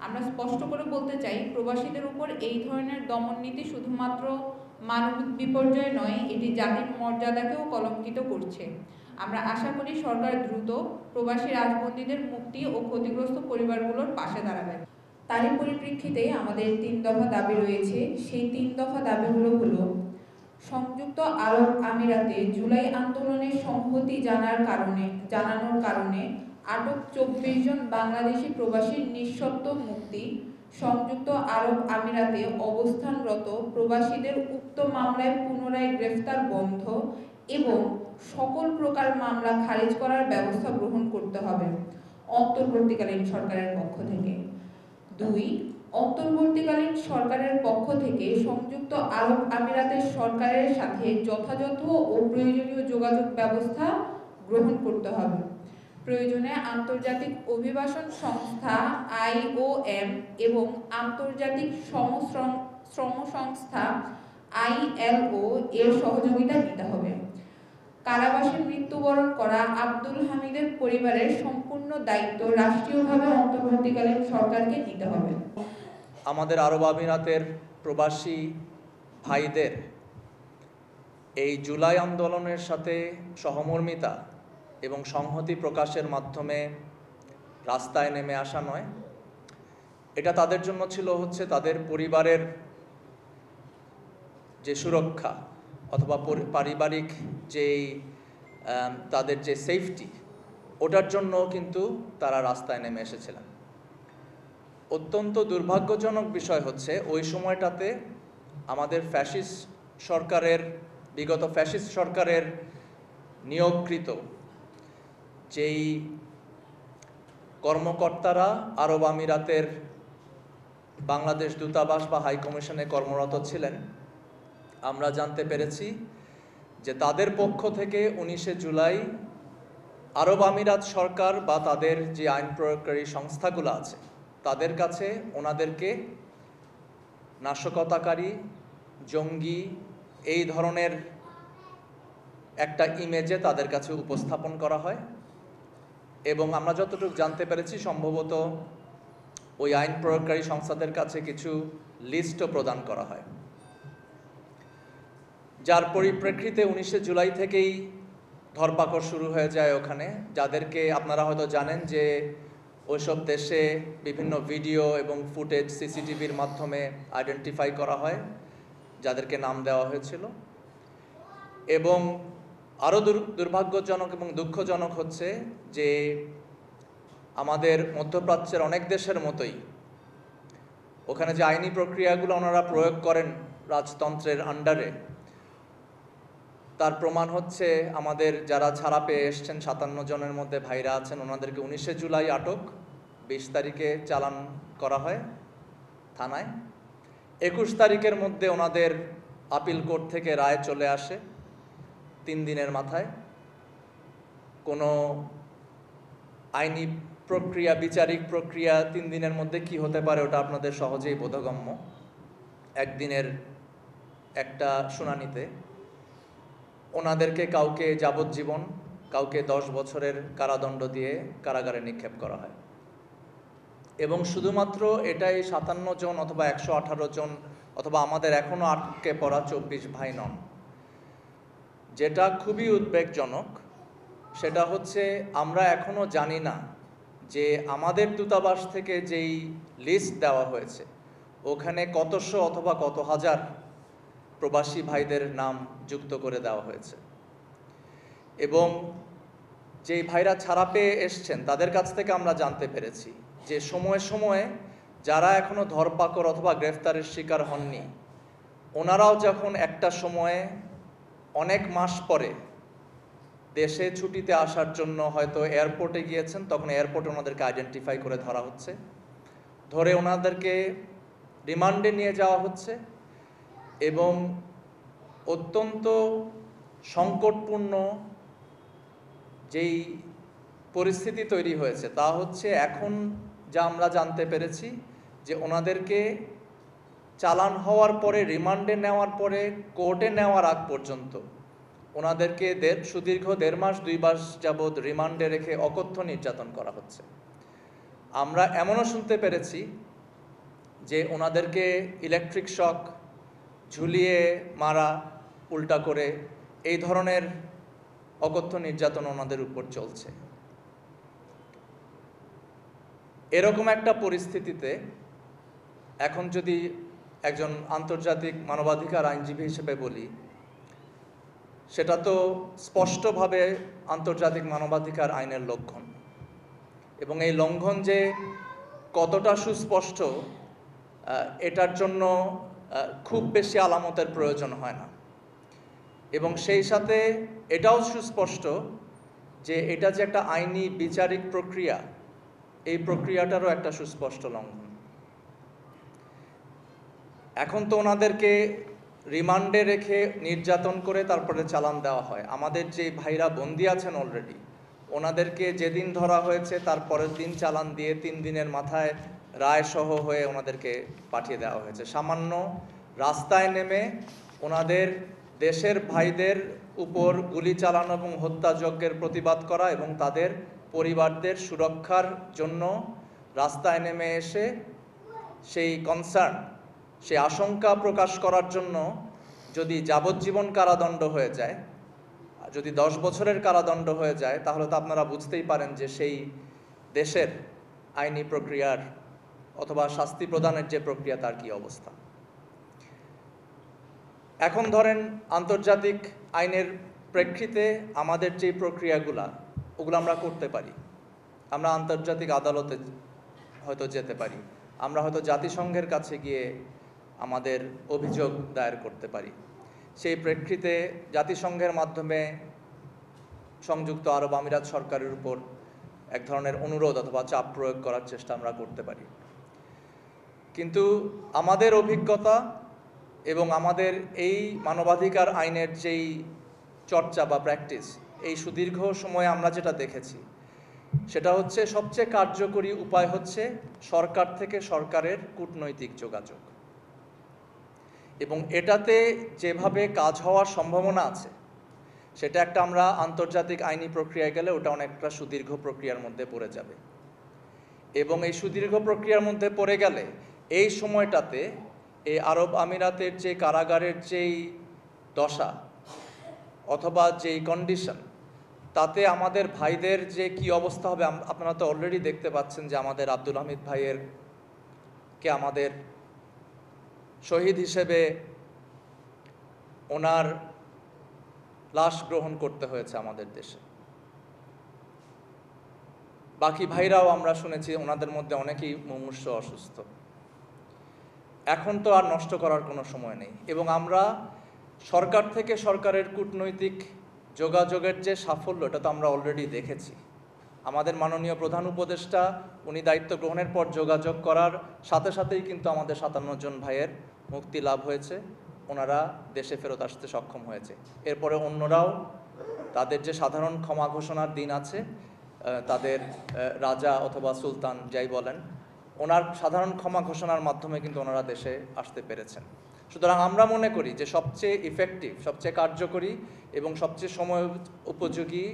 আমরা স্পষ্ট করে বলতে চাই, প্রবাসীদের উপর এই ধরনের দমন নীতি শুধুমাত্র মানবিক বিপর্যয় নয়, এটি জাতির মর্যাদাকেও কলঙ্কিত করছে। আমরা আশা করি সরকার দ্রুত প্রবাসী রাজবন্দীদের মুক্তি ও ক্ষতিগ্রস্ত পরিবারগুলোর পাশে দাঁড়াবে। তারই পরিপ্রেক্ষিতে আমাদের 3 দফা দাবি রয়েছে। সেই 3 দফা দাবিগুলো হলো: সংযুক্ত আরব আমিরাতে জুলাই আন্দোলনের সংহতি জানানোর কারণে আটক 24 জন বাংলাদেশি প্রবাসীর নিঃশর্ত মুক্তি, সংযুক্ত আরব আমিরাতে অবস্থানরত প্রবাসীদের উক্ত মামলায় পুনরায় গ্রেফতার বন্ধ এবং সকল প্রকার মামলা খারিজ করার ব্যবস্থা গ্রহণ করতে হবে অন্তর্বর্তীকালীন সরকারের পক্ষ থেকে। 2. অন্তর্বর্তীকালীন সরকারের পক্ষ থেকে সংযুক্ত আরব আমিরাতের সরকারের সাথে যথাযথ ও প্রয়োজনীয় যোগাযোগ ব্যবস্থা গ্রহণ করতে হবে। প্রয়োজনে আন্তর্জাতিক অভিবাসন সংস্থা IOM এবং আন্তর্জাতিক শ্রম সংস্থা ILO এর সহযোগিতা নিতে হবে। কারাবাসে মৃত্যুবরণ করা আব্দুল হামিদের পরিবারের সম্পূর্ণ দায়িত্ব রাষ্ট্রীয়ভাবে অন্তর্বর্তীকালীন সরকারকে নিতে হবে। আমাদের আরব আমিরাতের প্রবাসী ভাইদের এই জুলাই আন্দোলনের সাথে সহমর্মিতা এবং সংহতি প্রকাশের মাধ্যমে রাস্তায় নেমে আসা নয়, এটা তাদের জন্য ছিল তাদের পরিবারের যে সুরক্ষা অথবা পারিবারিক যেই তাদের যে সেফটি, ওটার জন্য কিন্তু তারা রাস্তায় নেমে এসেছিলেন। অত্যন্ত দুর্ভাগ্যজনক বিষয় ওই সময়টাতে আমাদের বিগত ফ্যাসিস্ট সরকারের নিয়োগকৃত যেই কর্মকর্তারা আরব আমিরাতের বাংলাদেশ দূতাবাস বা হাই কমিশনে কর্মরত ছিলেন, আমরা জানতে পেরেছি যে তাদের পক্ষ থেকে 19শে জুলাই আরব আমিরাত সরকার বা তাদের যে আইন প্রয়োগকারী সংস্থাগুলো আছে তাদের কাছে ওনাদেরকে নাশকতাকারী, জঙ্গি এই ধরনের একটা ইমেজে তাদের কাছে উপস্থাপন করা হয় এবং আমরা যতটুকু জানতে পেরেছি সম্ভবত ওই আইন প্রয়োগকারী সংস্থাদের কাছে কিছু লিস্টও প্রদান করা হয়, যার পরিপ্রেক্ষিতে 19শে জুলাই থেকেই ধরপাকড় শুরু হয়ে যায় ওখানে, যাদেরকে আপনারা হয়তো জানেন যে ওইসব দেশে বিভিন্ন ভিডিও এবং ফুটেজ সিসিটিভির মাধ্যমে আইডেন্টিফাই করা হয়, যাদেরকে নাম দেওয়া হয়েছিল। এবং আরও দুর্ভাগ্যজনক এবং দুঃখজনক যে আমাদের মধ্যপ্রাচ্যের অনেক দেশের মতোই ওখানে যে আইনি প্রক্রিয়াগুলো ওনারা প্রয়োগ করেন রাজতন্ত্রের আন্ডারে, তার প্রমাণ আমাদের যারা ছাড়া পেয়ে এসছেন 57 জনের মধ্যে ভাইরা আছেন, ওনাদেরকে 19শে জুলাই আটক, 20 তারিখে চালান করা হয় থানায়, 21 তারিখের মধ্যে ওনাদের আপিল কোর্ট থেকে রায় চলে আসে 3 দিনের মাথায়। কোনো আইনি প্রক্রিয়া, বিচারিক প্রক্রিয়া 3 দিনের মধ্যে কি হতে পারে ওটা আপনাদের সহজেই বোধগম্য। একদিনের একটা শুনানিতে ওনাদেরকে কাউকে যাবজ্জীবন, কাউকে 10 বছরের কারাদণ্ড দিয়ে কারাগারে নিক্ষেপ করা হয়। এবং শুধুমাত্র এটাই 57 জন অথবা 118 জন অথবা আমাদের এখনও আটকে পড়া 24 ভাই নন। যেটা খুবই উদ্বেগজনক সেটা আমরা এখনও জানি না যে আমাদের দূতাবাস থেকে যেই লিস্ট দেওয়া হয়েছে ওখানে কতশো অথবা কত হাজার প্রবাসী ভাইদের নাম যুক্ত করে দেওয়া হয়েছে। এবং যেই ভাইরা ছাড়া পেয়ে এসছেন তাদের কাছ থেকে আমরা জানতে পেরেছি যে সময়ে সময়ে যারা এখনও ধরপাকড় অথবা গ্রেফতারের শিকার হননি, ওনারাও যখন একটা সময়ে অনেক মাস পরে দেশে ছুটিতে আসার জন্য হয়তো এয়ারপোর্টে গিয়েছেন, তখন এয়ারপোর্টে ওনাদেরকে আইডেন্টিফাই করে ধরা হচ্ছে, ধরে ওনাদেরকে রিমান্ডে নিয়ে যাওয়া হচ্ছে। এবং অত্যন্ত সংকটপূর্ণ যেই পরিস্থিতি তৈরি হয়েছে তা এখন যা আমরা জানতে পেরেছি যে ওনাদেরকে চালান হওয়ার পরে, রিমান্ডে নেওয়ার পরে, কোর্টে নেওয়ার আগ পর্যন্ত ওনাদেরকে সুদীর্ঘ 1.5 মাস 2 মাস যাবৎ রিমান্ডে রেখে অকথ্য নির্যাতন করা হচ্ছে। আমরা এমনও শুনতে পেরেছি যে ওনাদেরকে ইলেকট্রিক শক ঝুলিয়ে মারা, উল্টা করে এই ধরনের অকথ্য নির্যাতন ওনাদের উপর চলছে। এরকম একটা পরিস্থিতিতে এখন যদি একজন আন্তর্জাতিক মানবাধিকার আইনজীবী হিসেবে বলি, সেটা তো স্পষ্টভাবে আন্তর্জাতিক মানবাধিকার আইনের লঙ্ঘন, এবং এই লঙ্ঘন যে কতটা সুস্পষ্ট এটার জন্য খুব বেশি আলামতের প্রয়োজন হয় না। এবং সেই সাথে এটাও সুস্পষ্ট যে এটা যে একটা আইনি বিচারিক প্রক্রিয়া, এই প্রক্রিয়াটারও একটা সুস্পষ্ট লঙ্ঘন। এখন তো ওনাদেরকে রিমান্ডে রেখে নির্যাতন করে তারপরে চালান দেওয়া হয়। আমাদের যে ভাইরা বন্দী আছেন অলরেডি, ওনাদেরকে যেদিন ধরা হয়েছে তার পরের দিন চালান দিয়ে 3 দিনের মাথায় রায় সহ হয়ে ওনাদেরকে পাঠিয়ে দেওয়া হয়েছে। সামান্য রাস্তায় নেমে ওনাদের দেশের ভাইদের উপর গুলি চালানো এবং হত্যাযজ্ঞের প্রতিবাদ করা এবং তাদের পরিবারদের সুরক্ষার জন্য রাস্তায় নেমে এসে সেই কনসার্ন, সেই আশঙ্কা প্রকাশ করার জন্য যদি যাবজ্জীবন কারাদণ্ড হয়ে যায়, যদি 10 বছরের কারাদণ্ড হয়ে যায়, তাহলে তো আপনারা বুঝতেই পারেন যে সেই দেশের আইনি প্রক্রিয়ার অথবা শাস্তি প্রদানের যে প্রক্রিয়া তার কি অবস্থা। এখন ধরেন আন্তর্জাতিক আইনের প্রেক্ষিতে আমাদের যে প্রক্রিয়াগুলো, ওগুলো আমরা করতে পারি। আমরা আন্তর্জাতিক আদালতে হয়তো যেতে পারি, আমরা হয়তো জাতিসংঘের কাছে গিয়ে আমাদের অভিযোগ দায়ের করতে পারি। সেই প্রেক্ষিতে জাতিসংঘের মাধ্যমে সংযুক্ত আরব আমিরাত সরকারের উপর এক ধরনের অনুরোধ অথবা চাপ প্রয়োগ করার চেষ্টা আমরা করতে পারি। কিন্তু আমাদের অভিজ্ঞতা এবং আমাদের এই মানবাধিকার আইনের যেই চর্চা বা প্র্যাকটিস, এই সুদীর্ঘ সময়ে আমরা যেটা দেখেছি সেটা হচ্ছে সবচেয়ে কার্যকরী উপায় হচ্ছে সরকার থেকে সরকারের কূটনৈতিক যোগাযোগ। এবং এটাতে যেভাবে কাজ হওয়ার সম্ভাবনা আছে, সেটা একটা আমরা আন্তর্জাতিক আইনি প্রক্রিয়ায় গেলে ওটা অনেকটা সুদীর্ঘ প্রক্রিয়ার মধ্যে পড়ে যাবে। এবং এই সুদীর্ঘ প্রক্রিয়ার মধ্যে পড়ে গেলে এই সময়টাতে এই আরব আমিরাতের যে কারাগারের যেই দশা অথবা যেই কন্ডিশন, তাতে আমাদের ভাইদের যে কি অবস্থা হবে, আপনারা তো অলরেডি দেখতে পাচ্ছেন যে আমাদের আব্দুল হামিদ ভাইয়ের কে আমাদের শহীদ হিসেবে ওনার লাশ গ্রহণ করতে হয়েছে আমাদের দেশে। বাকি ভাইরাও আমরা শুনেছি ওনাদের মধ্যে অনেকেই মুমূর্ষু অসুস্থ। এখন তো আর নষ্ট করার কোনো সময় নেই। এবং আমরা সরকার থেকে সরকারের কূটনৈতিক যোগাযোগের যে সাফল্য, এটা তো আমরা অলরেডি দেখেছি। আমাদের মাননীয় প্রধান উপদেষ্টা উনি দায়িত্ব গ্রহণের পর যোগাযোগ করার সাথে সাথেই কিন্তু আমাদের 57 জন ভাইয়ের মুক্তি লাভ হয়েছে, ওনারা দেশে ফেরত আসতে সক্ষম হয়েছে। এরপরে অন্যরাও তাদের যে সাধারণ ক্ষমা ঘোষণার দিন আছে, তাদের রাজা অথবা সুলতান যাই বলেন, ওনার সাধারণ ক্ষমা ঘোষণার মাধ্যমে কিন্তু ওনারা দেশে আসতে পেরেছেন। সুতরাং আমরা মনে করি যে সবচেয়ে ইফেক্টিভ, সবচেয়ে কার্যকরী এবং সবচেয়ে সময় উপযোগী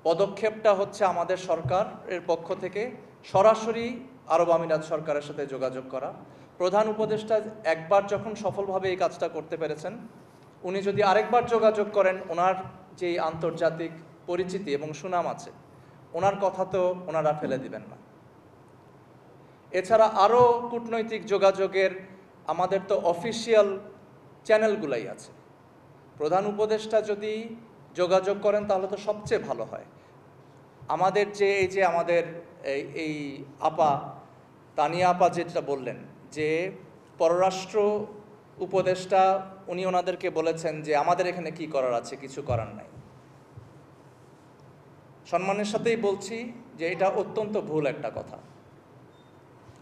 পদক্ষেপটা হচ্ছে আমাদের সরকারের পক্ষ থেকে সরাসরি আরব আমিরাত সরকারের সাথে যোগাযোগ করা। প্রধান উপদেষ্টা একবার যখন সফলভাবে এই কাজটা করতে পেরেছেন, উনি যদি আরেকবার যোগাযোগ করেন, ওনার যেই আন্তর্জাতিক পরিচিতি এবং সুনাম আছে, ওনার কথা তো ওনারা ফেলে দিবেন না। এছাড়া আরও কূটনৈতিক যোগাযোগের আমাদের তো অফিসিয়াল চ্যানেলগুলাই আছে। প্রধান উপদেষ্টা যদি যোগাযোগ করেন তাহলে তো সবচেয়ে ভালো হয়। আমাদের যে আমাদের এই আপা তানিয়া আপা যেটা বললেন যে পররাষ্ট্র উপদেষ্টা উনি ওনাদেরকে বলেছেন যে আমাদের এখানে কি করার আছে, কিছু করার নাই। সম্মানের সাথেই বলছি যে এটা অত্যন্ত ভুল একটা কথা।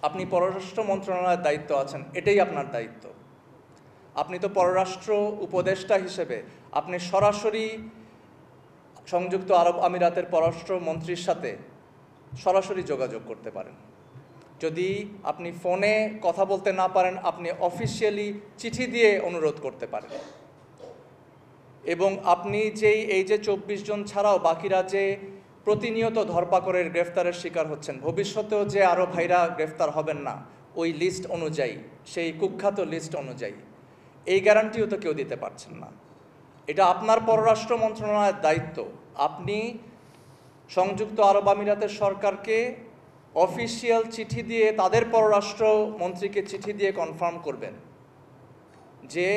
আপনি পররাষ্ট্র মন্ত্রণালয়ের দায়িত্ব আছেন, এটাই আপনার দায়িত্ব। আপনি তো পররাষ্ট্র উপদেষ্টা হিসেবে আপনি সরাসরি সংযুক্ত আরব আমিরাতের পররাষ্ট্র মন্ত্রীর সাথে সরাসরি যোগাযোগ করতে পারেন। যদি আপনি ফোনে কথা বলতে না পারেন, আপনি অফিসিয়ালি চিঠি দিয়ে অনুরোধ করতে পারেন। এবং আপনি এই যে 24 জন ছাড়াও বাকিরা যে প্রতিনিয়ত ধরপাকড়ের গ্রেফতারের শিকার হচ্ছেন, ভবিষ্যতেও যে আরও ভাইরা গ্রেফতার হবেন না, ওই লিস্ট অনুযায়ী, সেই কুখ্যাত লিস্ট অনুযায়ী, এই গ্যারান্টিও তো কেউ দিতে পারছেন না। এটা আপনার পররাষ্ট্র মন্ত্রণালয়ের দায়িত্ব। আপনি সংযুক্ত আরব আমিরাতের সরকারকে অফিসিয়াল চিঠি দিয়ে, তাদের পররাষ্ট্র মন্ত্রীকে চিঠি দিয়ে কনফার্ম করবেন যে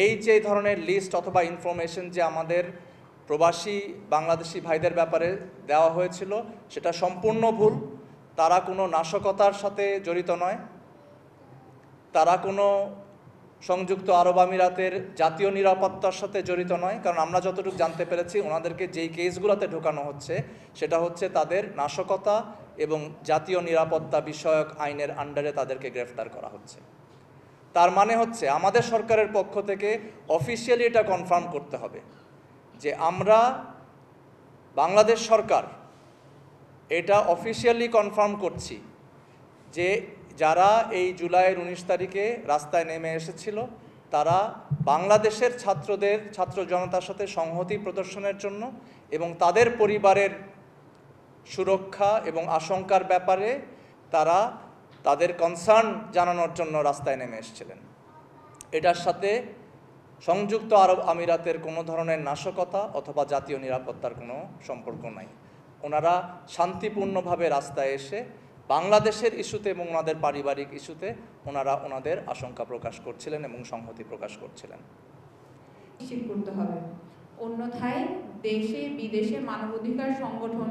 এই যে ধরনের লিস্ট অথবা ইনফরমেশন যে আমাদের প্রবাসী বাংলাদেশি ভাইদের ব্যাপারে দেওয়া হয়েছিল সেটা সম্পূর্ণ ভুল। তারা কোনো নাশকতার সাথে জড়িত নয়, তারা কোনো সংযুক্ত আরব আমিরাতের জাতীয় নিরাপত্তার সাথে জড়িত নয়। কারণ আমরা যতটুকু জানতে পেরেছি, ওনাদেরকে যেই কেসগুলোতে ঢোকানো হচ্ছে সেটা হচ্ছে তাদের নাশকতা এবং জাতীয় নিরাপত্তা বিষয়ক আইনের আন্ডারে তাদেরকে গ্রেফতার করা হচ্ছে। তার মানে হচ্ছে আমাদের সরকারের পক্ষ থেকে অফিসিয়ালি এটা কনফার্ম করতে হবে যে আমরা, বাংলাদেশ সরকার এটা অফিসিয়ালি কনফার্ম করছি যে যারা এই জুলাইয়ের 19 তারিখে রাস্তায় নেমে এসেছিল তারা বাংলাদেশের ছাত্র জনতার সাথে সংহতি প্রদর্শনের জন্য এবং তাদের পরিবারের সুরক্ষা এবং আশঙ্কার ব্যাপারে তারা তাদের কনসার্ন জানানোর জন্য রাস্তায় নেমে এসেছিলেন। এটার সাথে সংযুক্ত আরব আমিরাতের কোনো ধরনের নাশকতা অথবা জাতীয় নিরাপত্তার কোনো সম্পর্ক নাই। ওনারা শান্তিপূর্ণভাবে রাস্তায় এসে বাংলাদেশের ইস্যুতে এবং ওনাদের পারিবারিক ইস্যুতে ওনারা ওনাদের আশঙ্কা প্রকাশ করছিলেন এবং সংহতি প্রকাশ করছিলেন। নিশ্চিত করতে হবে। অন্যথায় দেশে বিদেশে মানবাধিকার সংগঠন,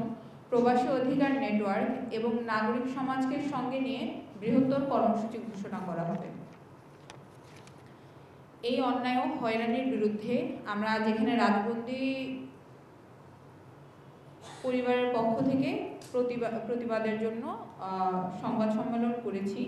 প্রবাসী অধিকার নেটওয়ার্ক এবং নাগরিক সমাজকে সঙ্গে নিয়ে বৃহত্তর কর্মসূচি ঘোষণা করা হবে। এই অন্যায় ও হয়রানির বিরুদ্ধে আমরা যেখানে রাজবন্দী পরিবারের পক্ষ থেকে প্রতিবাদের জন্য সংবাদ সম্মেলন করেছি,